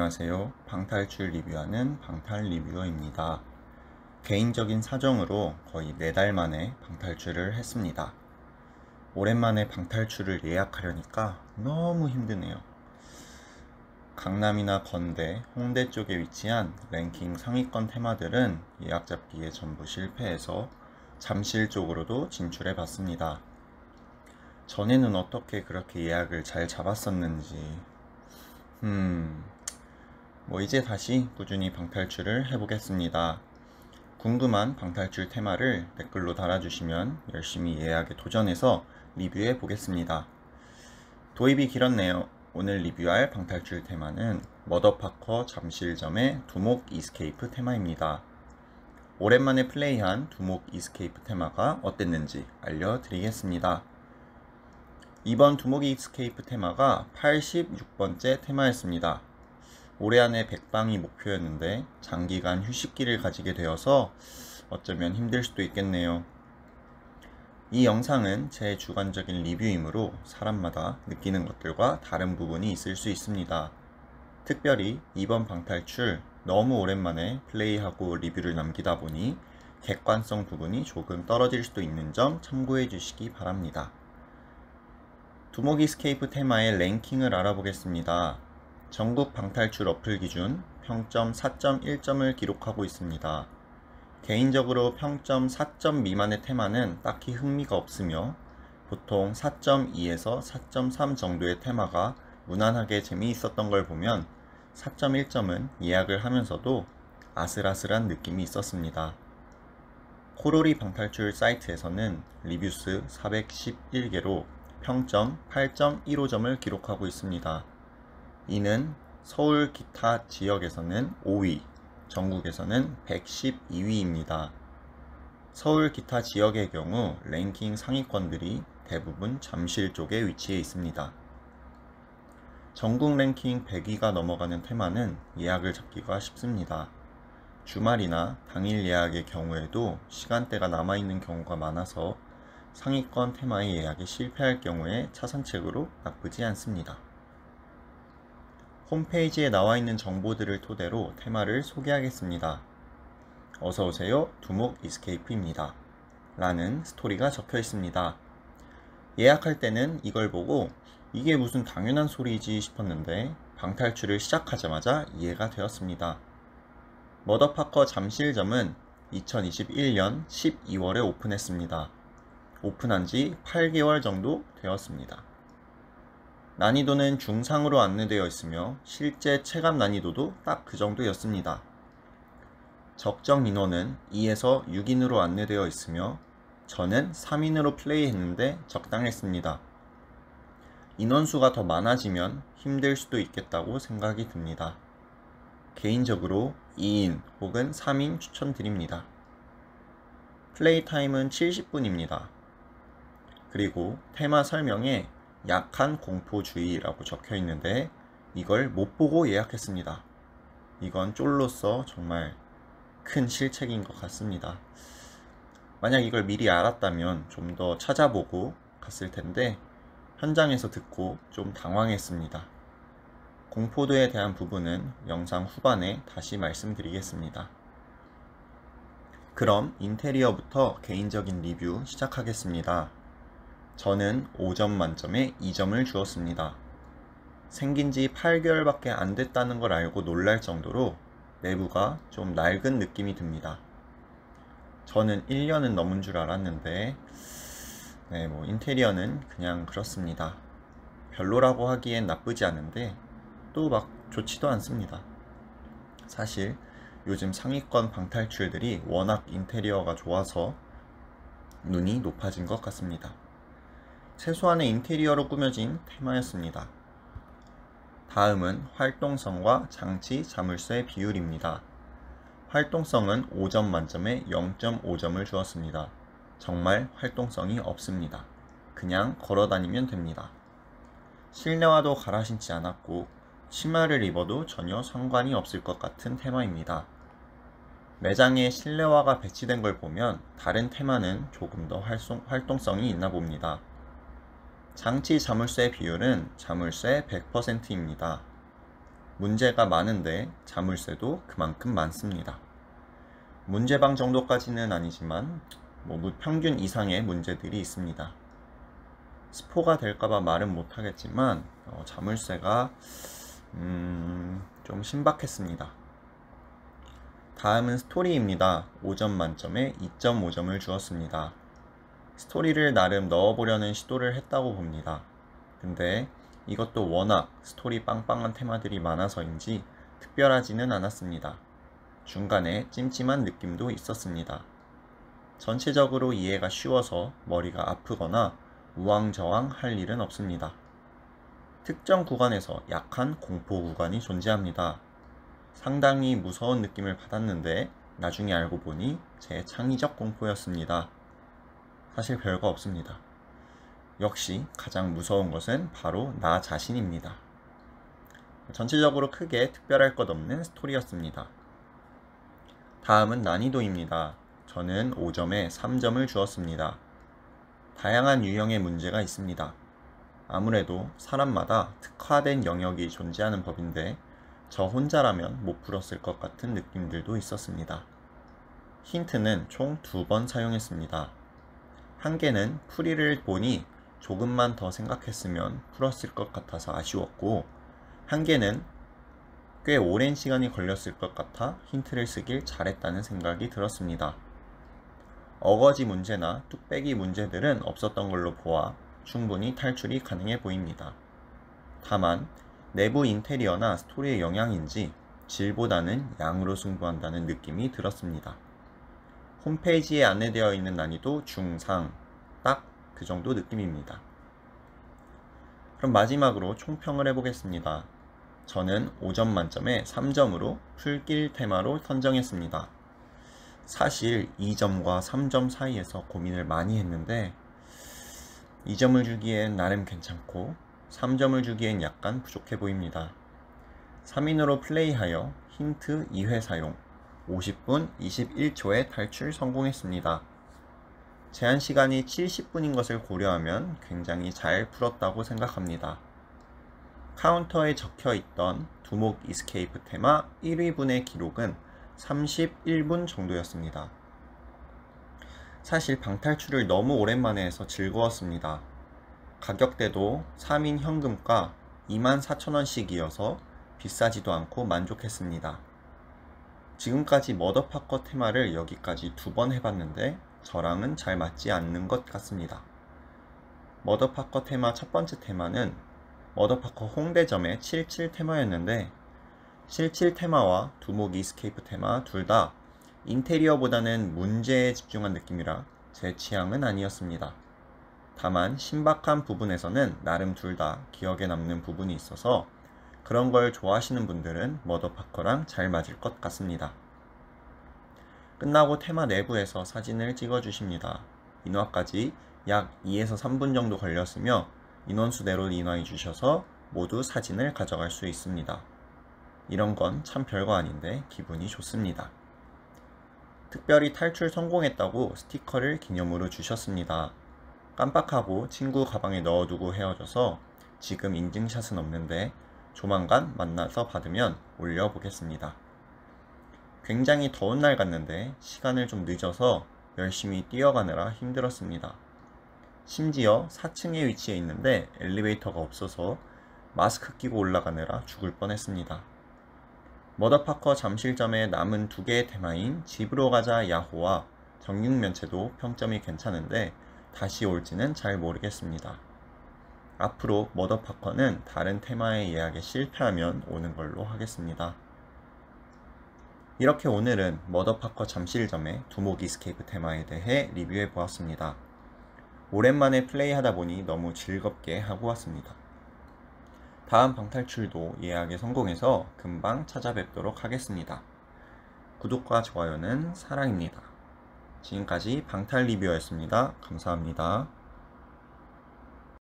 안녕하세요. 방탈출 리뷰하는 방탈리뷰어입니다. 개인적인 사정으로 거의 4달 만에 방탈출을 했습니다. 오랜만에 방탈출을 예약하려니까 너무 힘드네요. 강남이나 건대, 홍대 쪽에 위치한 랭킹 상위권 테마들은 예약 잡기에 전부 실패해서 잠실 쪽으로도 진출해 봤습니다. 전에는 어떻게 그렇게 예약을 잘 잡았었는지 이제 다시 꾸준히 방탈출을 해보겠습니다. 궁금한 방탈출 테마를 댓글로 달아주시면 열심히 예약에 도전해서 리뷰해 보겠습니다. 도입이 길었네요. 오늘 리뷰할 방탈출 테마는 머더파커 잠실점의 두목 이스케이프 테마입니다. 오랜만에 플레이한 두목 이스케이프 테마가 어땠는지 알려드리겠습니다. 이번 두목 이스케이프 테마가 86번째 테마였습니다. 올해 안에 100방이 목표였는데 장기간 휴식기를 가지게 되어서 어쩌면 힘들 수도 있겠네요. 이 영상은 제 주관적인 리뷰이므로 사람마다 느끼는 것들과 다른 부분이 있을 수 있습니다. 특별히 이번 방탈출 너무 오랜만에 플레이하고 리뷰를 남기다 보니 객관성 부분이 조금 떨어질 수도 있는 점 참고해 주시기 바랍니다. 두목 이스케이프 테마의 랭킹을 알아보겠습니다. 전국 방탈출 어플 기준 평점 4.1점을 기록하고 있습니다. 개인적으로 평점 4점 미만의 테마는 딱히 흥미가 없으며 보통 4.2에서 4.3 정도의 테마가 무난하게 재미있었던 걸 보면 4.1점은 예약을 하면서도 아슬아슬한 느낌이 있었습니다. 코로리 방탈출 사이트에서는 리뷰수 411개로 평점 8.15점을 기록하고 있습니다. 이는 서울 기타 지역에서는 5위, 전국에서는 112위입니다. 서울 기타 지역의 경우 랭킹 상위권들이 대부분 잠실 쪽에 위치해 있습니다. 전국 랭킹 100위가 넘어가는 테마는 예약을 잡기가 쉽습니다. 주말이나 당일 예약의 경우에도 시간대가 남아있는 경우가 많아서 상위권 테마의 예약이 실패할 경우에 차선책으로 나쁘지 않습니다. 홈페이지에 나와 있는 정보들을 토대로 테마를 소개하겠습니다. 어서오세요, 두목 이스케이프입니다. 라는 스토리가 적혀 있습니다. 예약할 때는 이걸 보고 이게 무슨 당연한 소리지 싶었는데 방탈출을 시작하자마자 이해가 되었습니다. 머더파커 잠실점은 2021년 12월에 오픈했습니다. 오픈한 지 8개월 정도 되었습니다. 난이도는 중상으로 안내되어 있으며 실제 체감 난이도도 딱 그 정도였습니다. 적정 인원은 2에서 6인으로 안내되어 있으며 저는 3인으로 플레이했는데 적당했습니다. 인원수가 더 많아지면 힘들 수도 있겠다고 생각이 듭니다. 개인적으로 2인 혹은 3인 추천드립니다. 플레이 타임은 70분입니다. 그리고 테마 설명에 약한 공포주의라고 적혀 있는데 이걸 못 보고 예약했습니다. 이건 쫄로서 정말 큰 실책인 것 같습니다. 만약 이걸 미리 알았다면 좀 더 찾아보고 갔을 텐데 현장에서 듣고 좀 당황했습니다. 공포도에 대한 부분은 영상 후반에 다시 말씀드리겠습니다. 그럼 인테리어부터 개인적인 리뷰 시작하겠습니다. 저는 5점 만점에 2점을 주었습니다. 생긴 지 8개월밖에 안 됐다는 걸 알고 놀랄 정도로 내부가 좀 낡은 느낌이 듭니다. 저는 1년은 넘은 줄 알았는데 인테리어는 그냥 그렇습니다. 별로라고 하기엔 나쁘지 않은데 또 막 좋지도 않습니다. 사실 요즘 상위권 방탈출들이 워낙 인테리어가 좋아서 눈이 높아진 것 같습니다. 최소한의 인테리어로 꾸며진 테마였습니다. 다음은 활동성과 장치 자물쇠 비율입니다. 활동성은 5점 만점에 0.5점을 주었습니다. 정말 활동성이 없습니다. 그냥 걸어다니면 됩니다. 실내화도 갈아 신지 않았고 치마를 입어도 전혀 상관이 없을 것 같은 테마입니다. 매장에 실내화가 배치된 걸 보면 다른 테마는 조금 더 활동성이 있나 봅니다. 장치 자물쇠 비율은 자물쇠 100%입니다. 문제가 많은데 자물쇠도 그만큼 많습니다. 문제방 정도까지는 아니지만 평균 이상의 문제들이 있습니다. 스포가 될까봐 말은 못하겠지만 자물쇠가 좀 신박했습니다. 다음은 스토리입니다. 5점 만점에 2.5점을 주었습니다. 스토리를 나름 넣어보려는 시도를 했다고 봅니다. 근데 이것도 워낙 스토리 빵빵한 테마들이 많아서인지 특별하지는 않았습니다. 중간에 찜찜한 느낌도 있었습니다. 전체적으로 이해가 쉬워서 머리가 아프거나 우왕좌왕 할 일은 없습니다. 특정 구간에서 약한 공포 구간이 존재합니다. 상당히 무서운 느낌을 받았는데 나중에 알고 보니 제 창의적 공포였습니다. 사실 별거 없습니다. 역시 가장 무서운 것은 바로 나 자신입니다. 전체적으로 크게 특별할 것 없는 스토리였습니다. 다음은 난이도입니다. 저는 5점에 3점을 주었습니다. 다양한 유형의 문제가 있습니다. 아무래도 사람마다 특화된 영역이 존재하는 법인데 저 혼자라면 못 풀었을 것 같은 느낌들도 있었습니다. 힌트는 총 2번 사용했습니다. 한 개는 풀이를 보니 조금만 더 생각했으면 풀었을 것 같아서 아쉬웠고, 한 개는 꽤 오랜 시간이 걸렸을 것 같아 힌트를 쓰길 잘했다는 생각이 들었습니다. 어거지 문제나 뚝배기 문제들은 없었던 걸로 보아 충분히 탈출이 가능해 보입니다. 다만 내부 인테리어나 스토리의 영향인지 질보다는 양으로 승부한다는 느낌이 들었습니다. 홈페이지에 안내되어 있는 난이도 중상, 딱 그 정도 느낌입니다. 그럼 마지막으로 총평을 해보겠습니다. 저는 5점 만점에 3점으로 풀길 테마로 선정했습니다. 사실 2점과 3점 사이에서 고민을 많이 했는데 2점을 주기엔 나름 괜찮고 3점을 주기엔 약간 부족해 보입니다. 3인으로 플레이하여 힌트 2회 사용, 50분 21초에 탈출 성공했습니다. 제한 시간이 70분인 것을 고려하면 굉장히 잘 풀었다고 생각합니다. 카운터에 적혀있던 두목 이스케이프 테마 1위분의 기록은 31분 정도였습니다. 사실 방탈출을 너무 오랜만에 해서 즐거웠습니다. 가격대도 3인 현금가 24,000원씩이어서 비싸지도 않고 만족했습니다. 지금까지 머더파커 테마를 여기까지 2번 해봤는데 저랑은 잘 맞지 않는 것 같습니다. 머더파커 테마 첫 번째 테마는 머더파커 홍대점의 77 테마였는데 77 테마와 두목 이스케이프 테마 둘 다 인테리어보다는 문제에 집중한 느낌이라 제 취향은 아니었습니다. 다만 신박한 부분에서는 나름 둘 다 기억에 남는 부분이 있어서 그런 걸 좋아하시는 분들은 머더파커랑 잘 맞을 것 같습니다. 끝나고 테마 내부에서 사진을 찍어주십니다. 인화까지 약 2에서 3분 정도 걸렸으며 인원수대로 인화해 주셔서 모두 사진을 가져갈 수 있습니다. 이런 건 참 별거 아닌데 기분이 좋습니다. 특별히 탈출 성공했다고 스티커를 기념으로 주셨습니다. 깜빡하고 친구 가방에 넣어두고 헤어져서 지금 인증샷은 없는데 조만간 만나서 받으면 올려보겠습니다. 굉장히 더운 날 같는데 시간을 좀 늦어서 열심히 뛰어가느라 힘들었습니다. 심지어 4층에 위치해 있는데 엘리베이터가 없어서 마스크 끼고 올라가느라 죽을 뻔했습니다. 머더파커 잠실점의 남은 2개의 테마인 집으로 가자 야호와 정육면체도 평점이 괜찮은데 다시 올지는 잘 모르겠습니다. 앞으로 머더파커는 다른 테마의 예약에 실패하면 오는 걸로 하겠습니다. 이렇게 오늘은 머더파커 잠실점의 두목 이스케이프 테마에 대해 리뷰해 보았습니다. 오랜만에 플레이하다 보니 너무 즐겁게 하고 왔습니다. 다음 방탈출도 예약에 성공해서 금방 찾아뵙도록 하겠습니다. 구독과 좋아요는 사랑입니다. 지금까지 방탈 리뷰였습니다. 감사합니다.